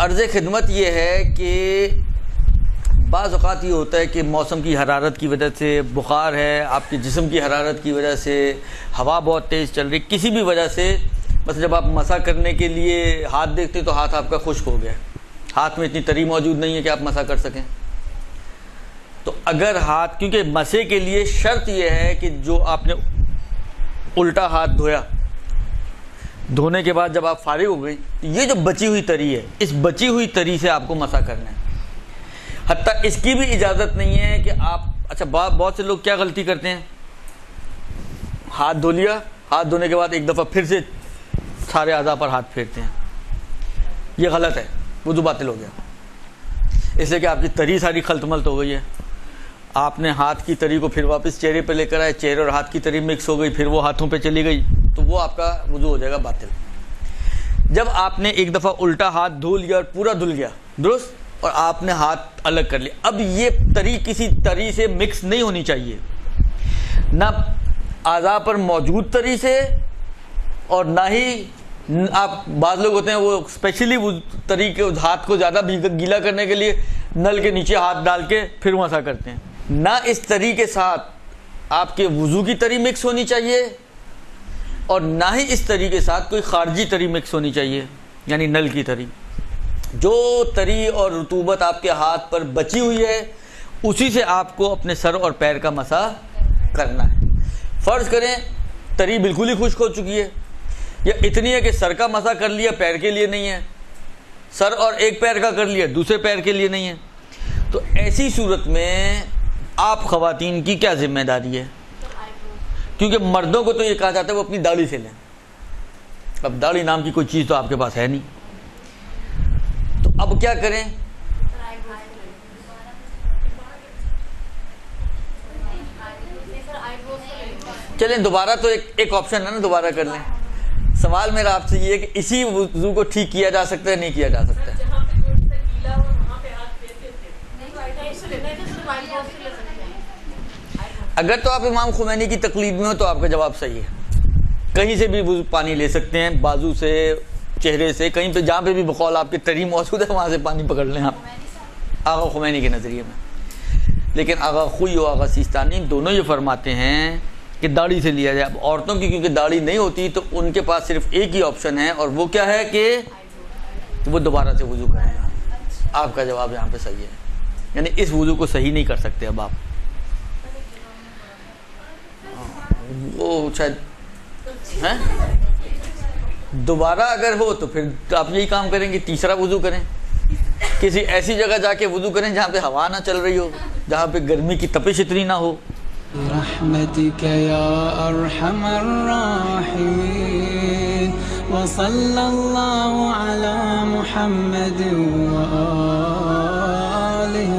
अर्ज़ खिदमत ये है कि बाज़ औक़ात ये होता है कि मौसम की हरारत की वजह से, बुखार है, आपके जिस्म की हरारत की वजह से, हवा बहुत तेज़ चल रही, किसी भी वजह से बस जब आप मसा करने के लिए हाथ देखते तो हाथ आपका खुश्क हो गया, हाथ में इतनी तरी मौजूद नहीं है कि आप मसा कर सकें। तो अगर हाथ, क्योंकि मसे के लिए शर्त यह है कि जो आपने उल्टा हाथ धोया, धोने के बाद जब आप फारिग हो गई तो ये जो बची हुई तरी है, इस बची हुई तरी से आपको मसा करना है। हत्ता इसकी भी इजाज़त नहीं है कि आप, अच्छा बहुत से लोग क्या गलती करते हैं, हाथ धो लिया, हाथ धोने के बाद एक दफ़ा फिर से सारे आज़ा पर हाथ फेरते हैं। ये गलत है, वुज़ू बातिल हो गया, इसलिए कि आपकी तरी सारी खलतमलत हो गई है। आपने हाथ की तरी को फिर वापस चेहरे पे लेकर आए, चेहरे और हाथ की तरी मिक्स हो गई, फिर वो हाथों पे चली गई, तो वो आपका वुज़ू हो जाएगा बातिल। जब आपने एक दफ़ा उल्टा हाथ धो लिया और पूरा धुल गया दुरुस्त, और आपने हाथ अलग कर लिया, अब ये तरी किसी तरी से मिक्स नहीं होनी चाहिए, ना आज़ा पर मौजूद तरी से, और ना ही आप, बाज़ लोग होते हैं वो स्पेशली वो तरी के हाथ को ज़्यादा गीला करने के लिए नल के नीचे हाथ डाल के फिर मसा करते हैं। ना इस तरी के साथ आपके वुज़ू की तरी मिक्स होनी चाहिए, और ना ही इस तरी के साथ कोई खारजी तरी मिक्स होनी चाहिए, यानी नल की तरी। जो तरी और रुतूबत आपके हाथ पर बची हुई है उसी से आपको अपने सर और पैर का मसा करना है। फ़र्ज़ करें तरी बिल्कुल ही खुश्क हो चुकी है, या इतनी है कि सर का मसा कर लिया, पैर के लिए नहीं है, सर और एक पैर का कर लिया, दूसरे पैर के लिए नहीं है, तो ऐसी सूरत में आप ख़वातीन की क्या ज़िम्मेदारी है? क्योंकि मर्दों को तो ये कहा जाता है वो अपनी दाढ़ी से लें। अब दाढ़ी नाम की कोई चीज़ तो आपके पास है नहीं, तो अब क्या करें? चलें दोबारा, तो एक ऑप्शन है ना, दोबारा कर लें। सवाल मेरा आपसे ये है कि इसी वुज़ू को ठीक किया जा सकता है, नहीं किया जा सकता है? अगर तो आप इमाम खुमैनी की तकलीद में हो तो आपका जवाब सही है, कहीं से भी वुज़ू पानी ले सकते हैं, बाजू से, चेहरे से, कहीं पे जहाँ पे भी बकौल आपके तरी मौजूद है वहाँ से पानी पकड़ लें आप, आगा खुमैनी के नज़रिए में। लेकिन आगा खुई और आगा सिस्तानी दोनों ये फरमाते हैं कि दाढ़ी से लिया जाए। अब औरतों की क्योंकि दाढ़ी नहीं होती तो उनके पास सिर्फ एक ही ऑप्शन है, और वो क्या है कि वो दोबारा से वुज़ू करें। आपका जवाब यहाँ पे सही है, यानी इस वुज़ू को सही नहीं कर सकते अब आप, वो शायद हैं दोबारा अगर हो तो फिर आप यही काम करेंगे, तीसरा वुज़ू करें, किसी ऐसी जगह जाके वुज़ू करें जहाँ पे हवा ना चल रही हो, जहाँ पे गर्मी की तपिश इतनी ना हो। रहमतिक या अरहमर राहिमीन व सल्लल्लाहु अला मुहम्मद व आलिहि